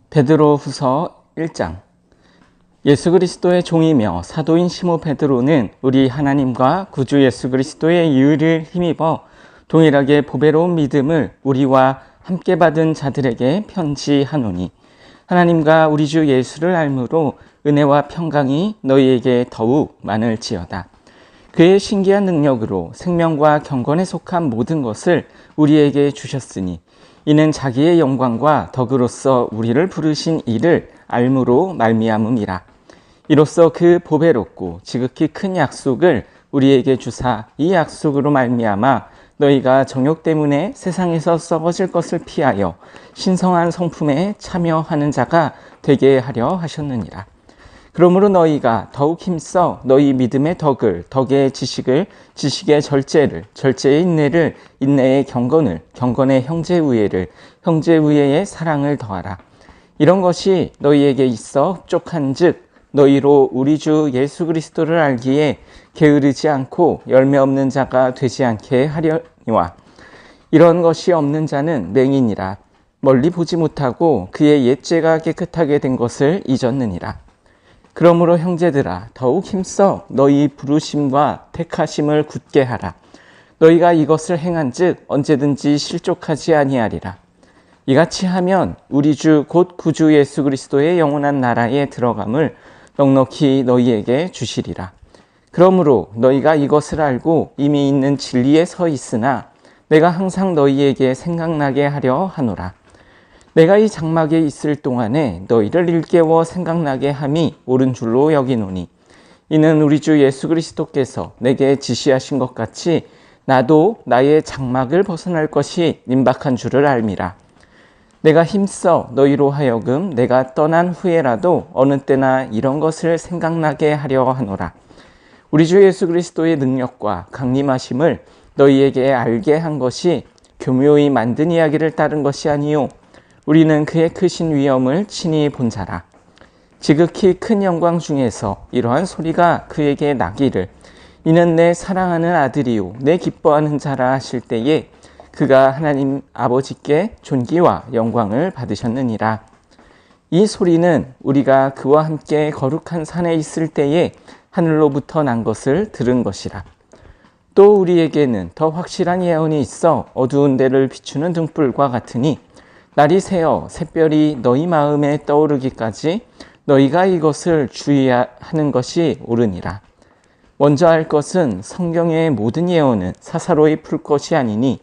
베드로후서 1장. 예수 그리스도의 종이며 사도인 시몬 베드로는 우리 하나님과 구주 예수 그리스도의 의를 힘입어 동일하게 보배로운 믿음을 우리와 함께 받은 자들에게 편지하노니, 하나님과 우리 주 예수를 알므로 은혜와 평강이 너희에게 더욱 많을지어다. 그의 신기한 능력으로 생명과 경건에 속한 모든 것을 우리에게 주셨으니, 이는 자기의 영광과 덕으로서 우리를 부르신 이를 알므로 말미암음이라. 이로써 그 보배롭고 지극히 큰 약속을 우리에게 주사 이 약속으로 말미암아 너희가 정욕 때문에 세상에서 썩어질 것을 피하여 신성한 성품에 참여하는 자가 되게 하려 하셨느니라. 그러므로 너희가 더욱 힘써 너희 믿음의 덕을, 덕의 지식을, 지식의 절제를, 절제의 인내를, 인내의 경건을, 경건의 형제우애를, 형제우애의 사랑을 더하라. 이런 것이 너희에게 있어 흡족한즉 너희로 우리 주 예수 그리스도를 알기에 게으르지 않고 열매 없는 자가 되지 않게 하려니와, 이런 것이 없는 자는 맹인이라 멀리 보지 못하고 그의 옛죄가 깨끗하게 된 것을 잊었느니라. 그러므로 형제들아, 더욱 힘써 너희 부르심과 택하심을 굳게 하라. 너희가 이것을 행한즉 언제든지 실족하지 아니하리라. 이같이 하면 우리 주 곧 구주 예수 그리스도의 영원한 나라에 들어감을 넉넉히 너희에게 주시리라. 그러므로 너희가 이것을 알고 이미 있는 진리에 서 있으나 내가 항상 너희에게 생각나게 하려 하노라. 내가 이 장막에 있을 동안에 너희를 일깨워 생각나게 함이 옳은 줄로 여기노니, 이는 우리 주 예수 그리스도께서 내게 지시하신 것 같이 나도 나의 장막을 벗어날 것이 임박한 줄을 알미라. 내가 힘써 너희로 하여금 내가 떠난 후에라도 어느 때나 이런 것을 생각나게 하려 하노라. 우리 주 예수 그리스도의 능력과 강림하심을 너희에게 알게 한 것이 교묘히 만든 이야기를 따른 것이 아니요 우리는 그의 크신 위엄을 친히 본 자라. 지극히 큰 영광 중에서 이러한 소리가 그에게 나기를, 이는 내 사랑하는 아들이요 내 기뻐하는 자라 하실 때에 그가 하나님 아버지께 존귀와 영광을 받으셨느니라. 이 소리는 우리가 그와 함께 거룩한 산에 있을 때에 하늘로부터 난 것을 들은 것이라. 또 우리에게는 더 확실한 예언이 있어 어두운 데를 비추는 등불과 같으니, 날이 새어 샛별이 너희 마음에 떠오르기까지 너희가 이것을 주의하는 것이 옳으니라. 먼저 할 것은 성경의 모든 예언은 사사로이 풀 것이 아니니,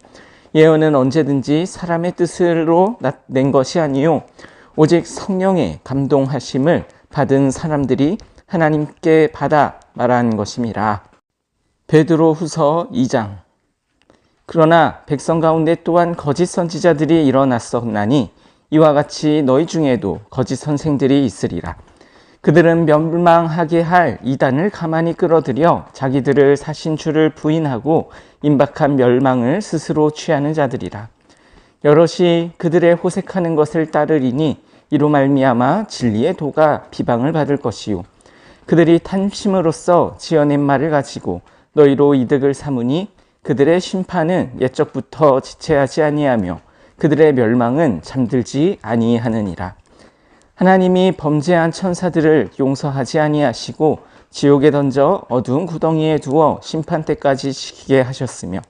예언은 언제든지 사람의 뜻으로 낸 것이 아니요 오직 성령의 감동하심을 받은 사람들이 하나님께 받아 말한 것임이라. 베드로후서 2장. 그러나 백성 가운데 또한 거짓 선지자들이 일어났었나니 이와 같이 너희 중에도 거짓 선생들이 있으리라. 그들은 멸망하게 할 이단을 가만히 끌어들여 자기들을 사신 주를 부인하고 임박한 멸망을 스스로 취하는 자들이라. 여럿이 그들의 호색하는 것을 따르리니 이로 말미암아 진리의 도가 비방을 받을 것이요 그들이 탐심으로써 지어낸 말을 가지고 너희로 이득을 삼으니 그들의 심판은 옛적부터 지체하지 아니하며 그들의 멸망은 잠들지 아니하느니라. 하나님이 범죄한 천사들을 용서하지 아니하시고 지옥에 던져 어두운 구덩이에 두어 심판 때까지 지키게 하셨으며,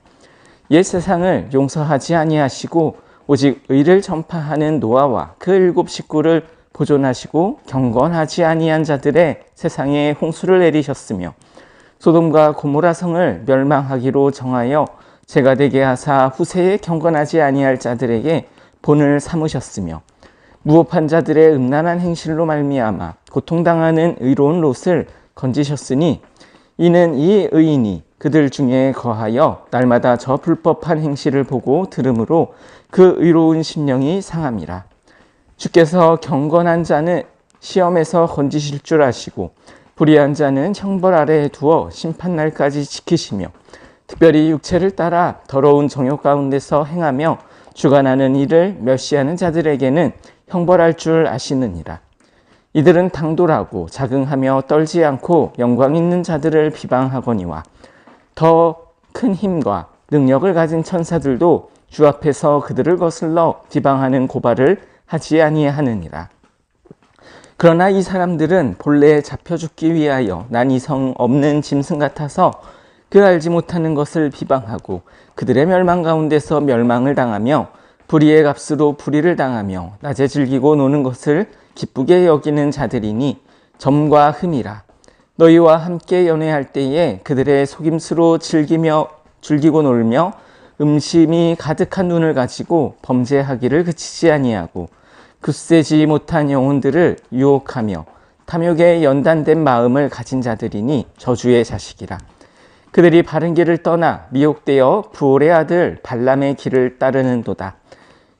옛 세상을 용서하지 아니하시고 오직 의를 전파하는 노아와 그 7 식구를 보존하시고 경건하지 아니한 자들의 세상에 홍수를 내리셨으며, 소돔과 고모라 성을 멸망하기로 정하여 죄가 되게 하사 후세에 경건하지 아니할 자들에게 본을 삼으셨으며, 무업한 자들의 음란한 행실로 말미암아 고통당하는 의로운 롯을 건지셨으니, 이는 이 의인이 그들 중에 거하여 날마다 저 불법한 행실을 보고 들으므로 그 의로운 심령이 상함이라. 주께서 경건한 자는 시험에서 건지실 줄 아시고 불의한 자는 형벌 아래에 두어 심판날까지 지키시며, 특별히 육체를 따라 더러운 정욕 가운데서 행하며 주관하는 일을 멸시하는 자들에게는 형벌할 줄 아시느니라. 이들은 당돌하고 자긍하며 떨지 않고 영광 있는 자들을 비방하거니와, 더 큰 힘과 능력을 가진 천사들도 주 앞에서 그들을 거슬러 비방하는 고발을 하지 아니하느니라. 그러나 이 사람들은 본래 잡혀 죽기 위하여 난 이성 없는 짐승 같아서 그 알지 못하는 것을 비방하고 그들의 멸망 가운데서 멸망을 당하며 불의의 값으로 불의를 당하며 낮에 즐기고 노는 것을 기쁘게 여기는 자들이니 점과 흠이라. 너희와 함께 연회할 때에 그들의 속임수로 즐기고 놀며 음심이 가득한 눈을 가지고 범죄하기를 그치지 아니하고 굳세지 못한 영혼들을 유혹하며 탐욕에 연단된 마음을 가진 자들이니 저주의 자식이라. 그들이 바른 길을 떠나 미혹되어 부올의 아들 발람의 길을 따르는도다.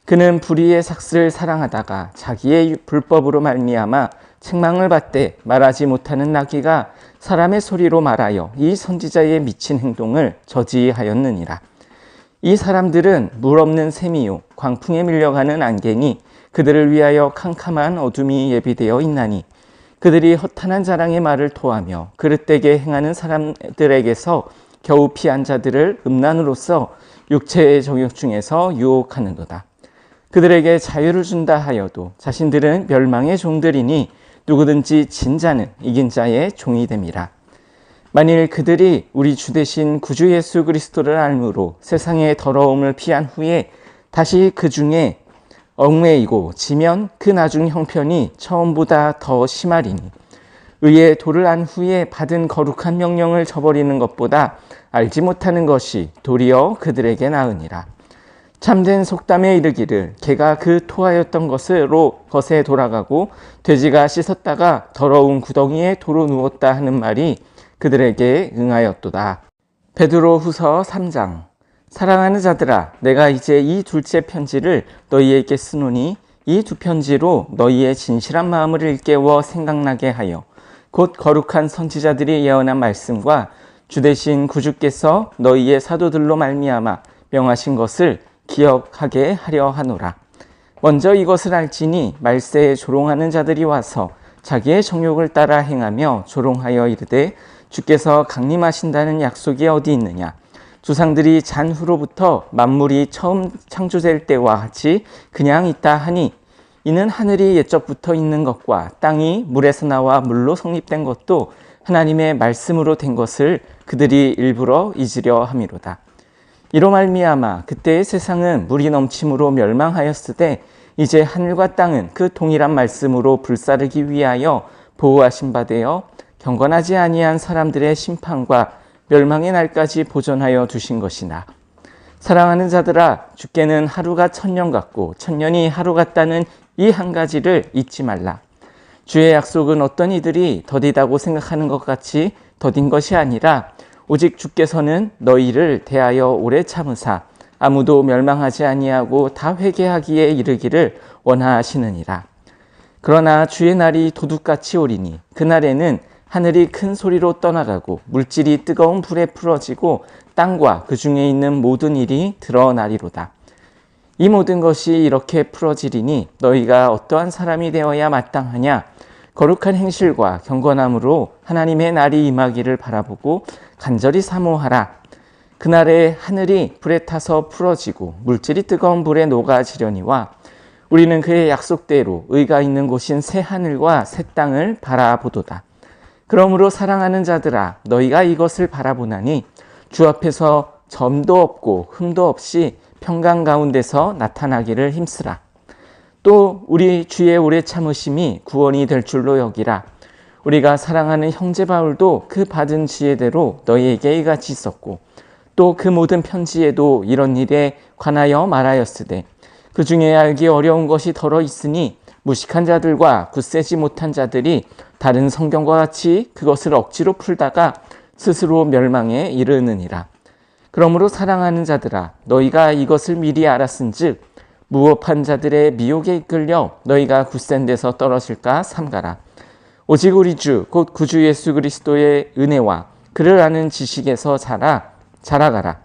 그는 불의의 삭슬을 사랑하다가 자기의 불법으로 말미암아 책망을 받되 말하지 못하는 나귀가 사람의 소리로 말하여 이 선지자의 미친 행동을 저지하였느니라. 이 사람들은 물 없는 샘이요 광풍에 밀려가는 안개니 그들을 위하여 캄캄한 어둠이 예비되어 있나니 그들이 허탄한 자랑의 말을 토하며 그릇되게 행하는 사람들에게서 겨우 피한 자들을 음란으로써 육체의 정욕 중에서 유혹하는도다. 그들에게 자유를 준다 하여도 자신들은 멸망의 종들이니 누구든지 진 자는 이긴 자의 종이 됨이라. 만일 그들이 우리 주 되신 구주 예수 그리스도를 알므로 세상의 더러움을 피한 후에 다시 그 중에 얽매이고 지면 그 나중 형편이 처음보다 더 심하리니 의의 도를 안 후에 받은 거룩한 명령을 저버리는 것보다 알지 못하는 것이 도리어 그들에게 나으니라. 참된 속담에 이르기를 개가 그 토하였던 것에 돌아가고 돼지가 씻었다가 더러운 구덩이에 도로 누웠다 하는 말이 그들에게 응하였도다. 베드로후서 3장. 사랑하는 자들아, 내가 이제 이 둘째 편지를 너희에게 쓰노니 이 두 편지로 너희의 진실한 마음을 일깨워 생각나게 하여 곧 거룩한 선지자들이 예언한 말씀과 주 되신 구주께서 너희의 사도들로 말미암아 명하신 것을 기억하게 하려 하노라. 먼저 이것을 알지니 말세에 조롱하는 자들이 와서 자기의 정욕을 따라 행하며 조롱하여 이르되 주께서 강림하신다는 약속이 어디 있느냐. 조상들이 잔 후로부터 만물이 처음 창조될 때와 같이 그냥 있다 하니 이는 하늘이 옛적부터 있는 것과 땅이 물에서 나와 물로 성립된 것도 하나님의 말씀으로 된 것을 그들이 일부러 잊으려 함이로다. 이로 말미암아 그때의 세상은 물이 넘침으로 멸망하였으되 이제 하늘과 땅은 그 동일한 말씀으로 불사르기 위하여 보호하신 바 되어 경건하지 아니한 사람들의 심판과 멸망의 날까지 보존하여 두신 것이나 사랑하는 자들아, 주께는 하루가 1000년 같고 1000년이 하루 같다는 이 한 가지를 잊지 말라. 주의 약속은 어떤 이들이 더디다고 생각하는 것 같이 더딘 것이 아니라 오직 주께서는 너희를 대하여 오래 참으사 아무도 멸망하지 아니하고 다 회개하기에 이르기를 원하시느니라. 그러나 주의 날이 도둑같이 오리니 그날에는 하늘이 큰 소리로 떠나가고 물질이 뜨거운 불에 풀어지고 땅과 그 중에 있는 모든 일이 드러나리로다. 이 모든 것이 이렇게 풀어지리니 너희가 어떠한 사람이 되어야 마땅하냐. 거룩한 행실과 경건함으로 하나님의 날이 임하기를 바라보고 간절히 사모하라. 그날에 하늘이 불에 타서 풀어지고 물질이 뜨거운 불에 녹아지려니와 우리는 그의 약속대로 의가 있는 곳인 새 하늘과 새 땅을 바라보도다. 그러므로 사랑하는 자들아, 너희가 이것을 바라보나니 주 앞에서 점도 없고 흠도 없이 평강 가운데서 나타나기를 힘쓰라. 또 우리 주의 오래 참으심이 구원이 될 줄로 여기라. 우리가 사랑하는 형제 바울도 그 받은 지혜대로 너희에게 이같이 썼고 또 그 모든 편지에도 이런 일에 관하여 말하였으되 그 중에 알기 어려운 것이 덜어 있으니 무식한 자들과 굳세지 못한 자들이 다른 성경과 같이 그것을 억지로 풀다가 스스로 멸망에 이르느니라. 그러므로 사랑하는 자들아, 너희가 이것을 미리 알았은즉 무업한 자들의 미혹에 이끌려 너희가 굳센 데서 떨어질까 삼가라. 오직 우리 주 곧 구주 예수 그리스도의 은혜와 그를 아는 지식에서 자라가라.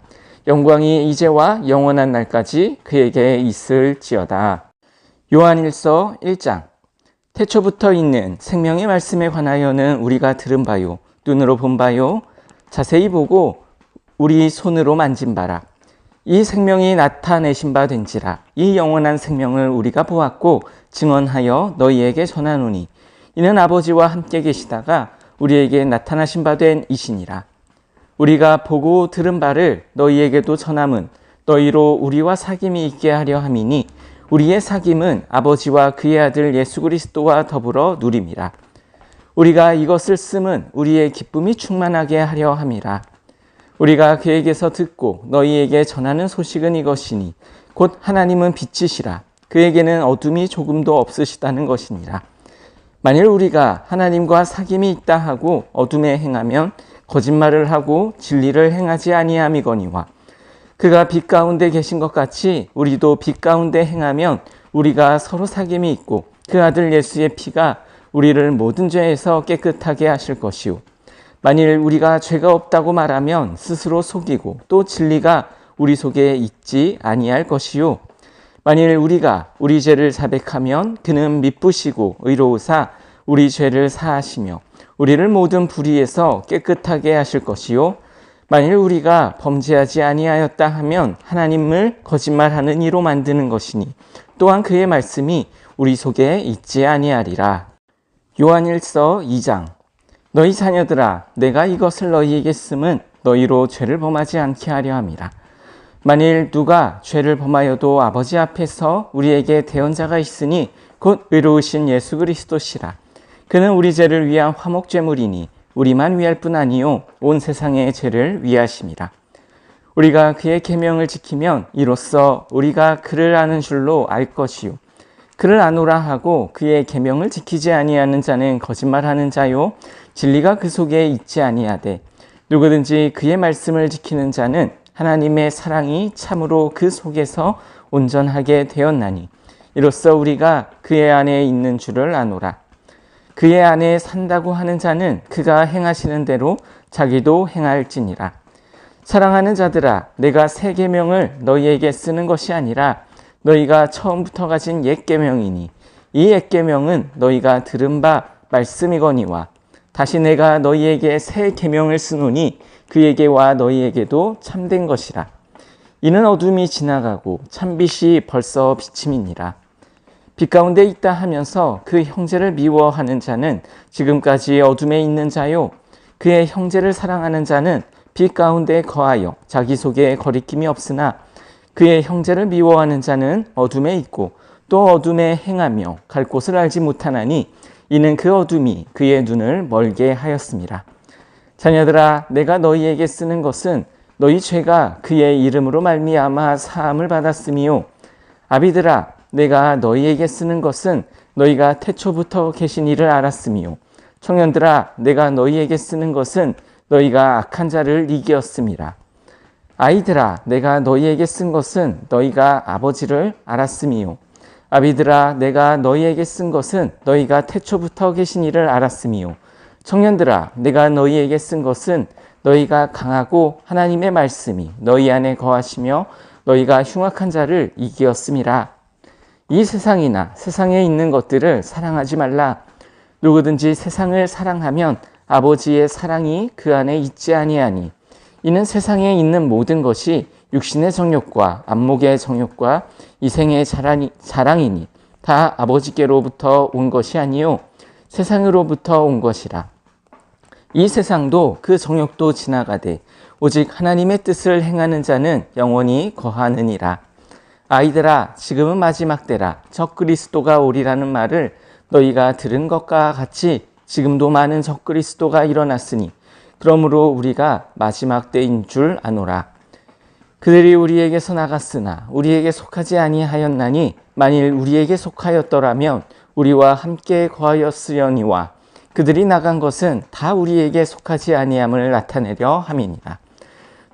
영광이 이제와 영원한 날까지 그에게 있을지어다. 요한일서 1장. 태초부터 있는 생명의 말씀에 관하여는 우리가 들은 바요, 눈으로 본 바요, 자세히 보고 우리 손으로 만진 바라. 이 생명이 나타내신 바 된지라. 이 영원한 생명을 우리가 보았고 증언하여 너희에게 전하노니 이는 아버지와 함께 계시다가 우리에게 나타나신 바 된 이시니라. 우리가 보고 들은 바를 너희에게도 전함은 너희로 우리와 사귐이 있게 하려 함이니 우리의 사귐은 아버지와 그의 아들 예수 그리스도와 더불어 누림이라. 우리가 이것을 쓰면 우리의 기쁨이 충만하게 하려 함이라. 우리가 그에게서 듣고 너희에게 전하는 소식은 이것이니 곧 하나님은 빛이시라. 그에게는 어둠이 조금도 없으시다는 것이니라. 만일 우리가 하나님과 사귐이 있다 하고 어둠에 행하면 거짓말을 하고 진리를 행하지 아니함이거니와 그가 빛 가운데 계신 것 같이 우리도 빛 가운데 행하면 우리가 서로 사귐이 있고 그 아들 예수의 피가 우리를 모든 죄에서 깨끗하게 하실 것이요. 만일 우리가 죄가 없다고 말하면 스스로 속이고 또 진리가 우리 속에 있지 아니할 것이요. 만일 우리가 우리 죄를 자백하면 그는 미쁘시고 의로우사 우리 죄를 사하시며 우리를 모든 불의에서 깨끗하게 하실 것이요. 만일 우리가 범죄하지 아니하였다 하면 하나님을 거짓말하는 이로 만드는 것이니 또한 그의 말씀이 우리 속에 있지 아니하리라. 요한일서 2장. 너희 자녀들아, 내가 이것을 너희에게 쓰면 너희로 죄를 범하지 않게 하려 함이라. 만일 누가 죄를 범하여도 아버지 앞에서 우리에게 대언자가 있으니 곧 의로우신 예수 그리스도시라. 그는 우리 죄를 위한 화목제물이니 우리만 위할 뿐 아니요 온 세상의 죄를 위하심이라. 우리가 그의 계명을 지키면 이로써 우리가 그를 아는 줄로 알 것이요. 그를 아노라 하고 그의 계명을 지키지 아니하는 자는 거짓말하는 자요 진리가 그 속에 있지 아니하되 누구든지 그의 말씀을 지키는 자는 하나님의 사랑이 참으로 그 속에서 온전하게 되었나니 이로써 우리가 그의 안에 있는 줄을 아노라. 그의 안에 산다고 하는 자는 그가 행하시는 대로 자기도 행할지니라. 사랑하는 자들아, 내가 새 계명을 너희에게 쓰는 것이 아니라 너희가 처음부터 가진 옛 계명이니 이 옛 계명은 너희가 들은 바 말씀이거니와 다시 내가 너희에게 새 계명을 쓰노니 그에게와 너희에게도 참된 것이라. 이는 어둠이 지나가고 참빛이 벌써 비침이니라. 빛 가운데 있다 하면서 그 형제를 미워하는 자는 지금까지 어둠에 있는 자요 그의 형제를 사랑하는 자는 빛 가운데 거하여 자기 속에 거리낌이 없으나 그의 형제를 미워하는 자는 어둠에 있고 또 어둠에 행하며 갈 곳을 알지 못하나니 이는 그 어둠이 그의 눈을 멀게 하였습니다. 자녀들아, 내가 너희에게 쓰는 것은 너희 죄가 그의 이름으로 말미암아 사함을 받았음이요. 아비들아, 내가 너희에게 쓰는 것은 너희가 태초부터 계신 이를 알았음이요. 청년들아, 내가 너희에게 쓰는 것은 너희가 악한 자를 이기었음이라. 아이들아, 내가 너희에게 쓴 것은 너희가 아버지를 알았음이요. 아비들아, 내가 너희에게 쓴 것은 너희가 태초부터 계신 이를 알았음이요. 청년들아, 내가 너희에게 쓴 것은 너희가 강하고 하나님의 말씀이 너희 안에 거하시며 너희가 흉악한 자를 이기었음이라. 이 세상이나 세상에 있는 것들을 사랑하지 말라. 누구든지 세상을 사랑하면 아버지의 사랑이 그 안에 있지 아니하니 이는 세상에 있는 모든 것이 육신의 정욕과 안목의 정욕과 이생의 자랑이니 다 아버지께로부터 온 것이 아니요 세상으로부터 온 것이라. 이 세상도 그 정욕도 지나가되 오직 하나님의 뜻을 행하는 자는 영원히 거하느니라. 아이들아, 지금은 마지막 때라. 적그리스도가 오리라는 말을 너희가 들은 것과 같이 지금도 많은 적그리스도가 일어났으니 그러므로 우리가 마지막 때인 줄 아노라. 그들이 우리에게서 나갔으나 우리에게 속하지 아니하였나니 만일 우리에게 속하였더라면 우리와 함께 거하였으려니와 그들이 나간 것은 다 우리에게 속하지 아니함을 나타내려 함이니라.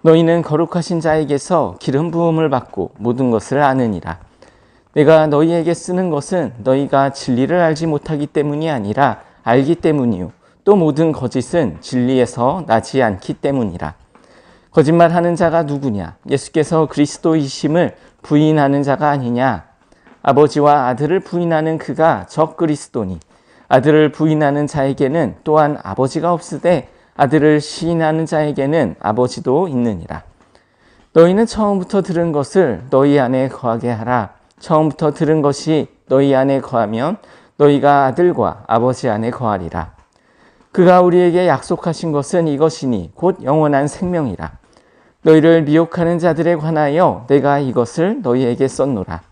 너희는 거룩하신 자에게서 기름 부음을 받고 모든 것을 아느니라. 내가 너희에게 쓰는 것은 너희가 진리를 알지 못하기 때문이 아니라 알기 때문이요 또 모든 거짓은 진리에서 나지 않기 때문이라. 거짓말하는 자가 누구냐? 예수께서 그리스도이심을 부인하는 자가 아니냐? 아버지와 아들을 부인하는 그가 적그리스도니 아들을 부인하는 자에게는 또한 아버지가 없으되 아들을 시인하는 자에게는 아버지도 있느니라. 너희는 처음부터 들은 것을 너희 안에 거하게 하라. 처음부터 들은 것이 너희 안에 거하면 너희가 아들과 아버지 안에 거하리라. 그가 우리에게 약속하신 것은 이것이니 곧 영원한 생명이라. 너희를 미혹하는 자들에 관하여 내가 이것을 너희에게 썼노라.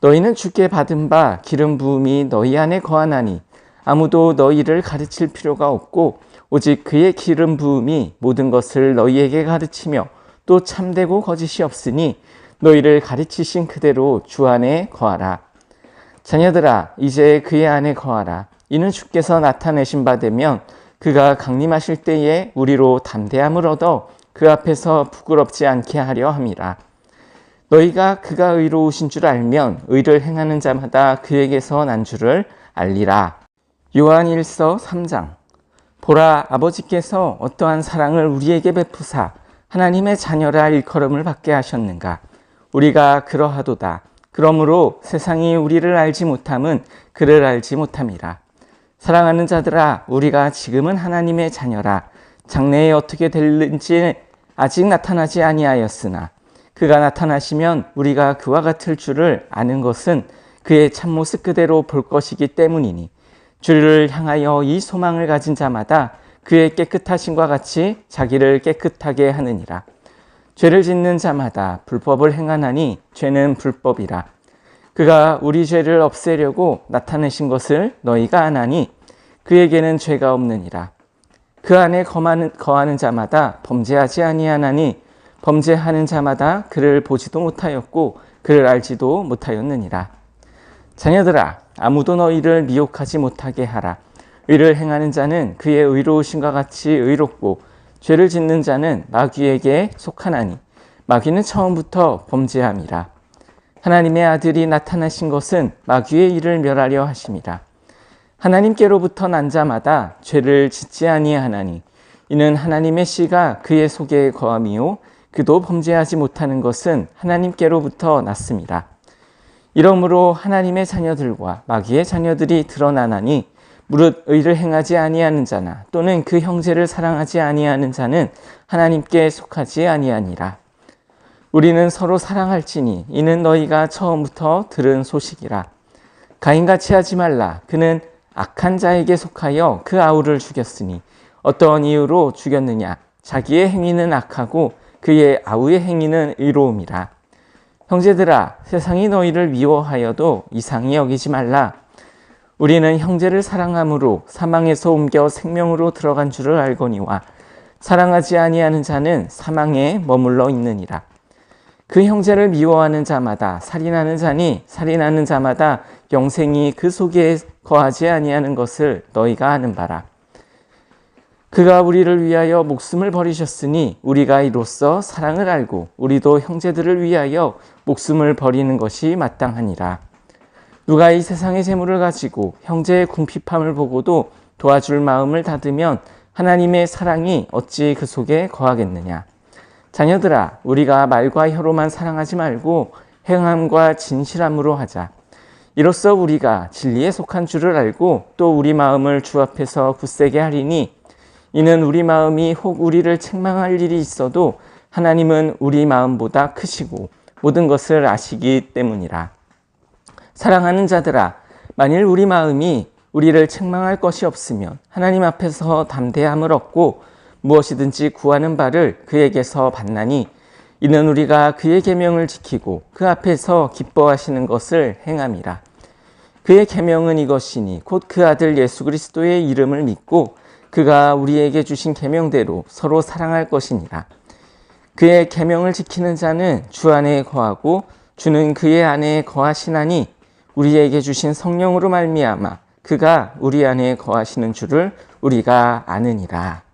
너희는 주께 받은 바 기름 부음이 너희 안에 거하나니 아무도 너희를 가르칠 필요가 없고 오직 그의 기름 부음이 모든 것을 너희에게 가르치며 또 참되고 거짓이 없으니 너희를 가르치신 그대로 주 안에 거하라. 자녀들아, 이제 그의 안에 거하라. 이는 주께서 나타내신 바 되면 그가 강림하실 때에 우리로 담대함을 얻어 그 앞에서 부끄럽지 않게 하려 함이라. 너희가 그가 의로우신 줄 알면 의를 행하는 자마다 그에게서 난 줄을 알리라. 요한 1서 3장. 보라, 아버지께서 어떠한 사랑을 우리에게 베푸사 하나님의 자녀라 일컬음을 받게 하셨는가. 우리가 그러하도다. 그러므로 세상이 우리를 알지 못함은 그를 알지 못함이라. 사랑하는 자들아, 우리가 지금은 하나님의 자녀라. 장래에 어떻게 될는지 아직 나타나지 아니하였으나 그가 나타나시면 우리가 그와 같을 줄을 아는 것은 그의 참모습 그대로 볼 것이기 때문이니 주를 향하여 이 소망을 가진 자마다 그의 깨끗하심과 같이 자기를 깨끗하게 하느니라. 죄를 짓는 자마다 불법을 행하나니 죄는 불법이라. 그가 우리 죄를 없애려고 나타내신 것을 너희가 아나니 그에게는 죄가 없느니라. 그 안에 거하는 자마다 범죄하지 아니하나니 범죄하는 자마다 그를 보지도 못하였고 그를 알지도 못하였느니라. 자녀들아, 아무도 너희를 미혹하지 못하게 하라. 의를 행하는 자는 그의 의로우심과 같이 의롭고 죄를 짓는 자는 마귀에게 속하나니 마귀는 처음부터 범죄함이라. 하나님의 아들이 나타나신 것은 마귀의 일을 멸하려 하심이라. 하나님께로부터 난 자마다 죄를 짓지 아니하나니 이는 하나님의 씨가 그의 속에 거함이요 그도 범죄하지 못하는 것은 하나님께로부터 났습니다. 이러므로 하나님의 자녀들과 마귀의 자녀들이 드러나나니 무릇 의를 행하지 아니하는 자나 또는 그 형제를 사랑하지 아니하는 자는 하나님께 속하지 아니하니라. 우리는 서로 사랑할지니 이는 너희가 처음부터 들은 소식이라. 가인같이 하지 말라. 그는 악한 자에게 속하여 그 아우를 죽였으니 어떠한 이유로 죽였느냐. 자기의 행위는 악하고 그의 아우의 행위는 의로움이라. 형제들아, 세상이 너희를 미워하여도 이상히 여기지 말라. 우리는 형제를 사랑함으로 사망에서 옮겨 생명으로 들어간 줄을 알거니와 사랑하지 아니하는 자는 사망에 머물러 있느니라. 그 형제를 미워하는 자마다 살인하는 자니 살인하는 자마다 영생이 그 속에 거하지 아니하는 것을 너희가 아는 바라. 그가 우리를 위하여 목숨을 버리셨으니 우리가 이로써 사랑을 알고 우리도 형제들을 위하여 목숨을 버리는 것이 마땅하니라. 누가 이 세상의 재물을 가지고 형제의 궁핍함을 보고도 도와줄 마음을 닫으면 하나님의 사랑이 어찌 그 속에 거하겠느냐. 자녀들아, 우리가 말과 혀로만 사랑하지 말고 행함과 진실함으로 하자. 이로써 우리가 진리에 속한 줄을 알고 또 우리 마음을 주 앞에서 굳세게 하리니 이는 우리 마음이 혹 우리를 책망할 일이 있어도 하나님은 우리 마음보다 크시고 모든 것을 아시기 때문이라. 사랑하는 자들아, 만일 우리 마음이 우리를 책망할 것이 없으면 하나님 앞에서 담대함을 얻고 무엇이든지 구하는 바를 그에게서 받나니 이는 우리가 그의 계명을 지키고 그 앞에서 기뻐하시는 것을 행함이라. 그의 계명은 이것이니 곧 그 아들 예수 그리스도의 이름을 믿고 그가 우리에게 주신 계명대로 서로 사랑할 것이니라. 그의 계명을 지키는 자는 주 안에 거하고 주는 그의 안에 거하시나니 우리에게 주신 성령으로 말미암아 그가 우리 안에 거하시는 줄을 우리가 아느니라.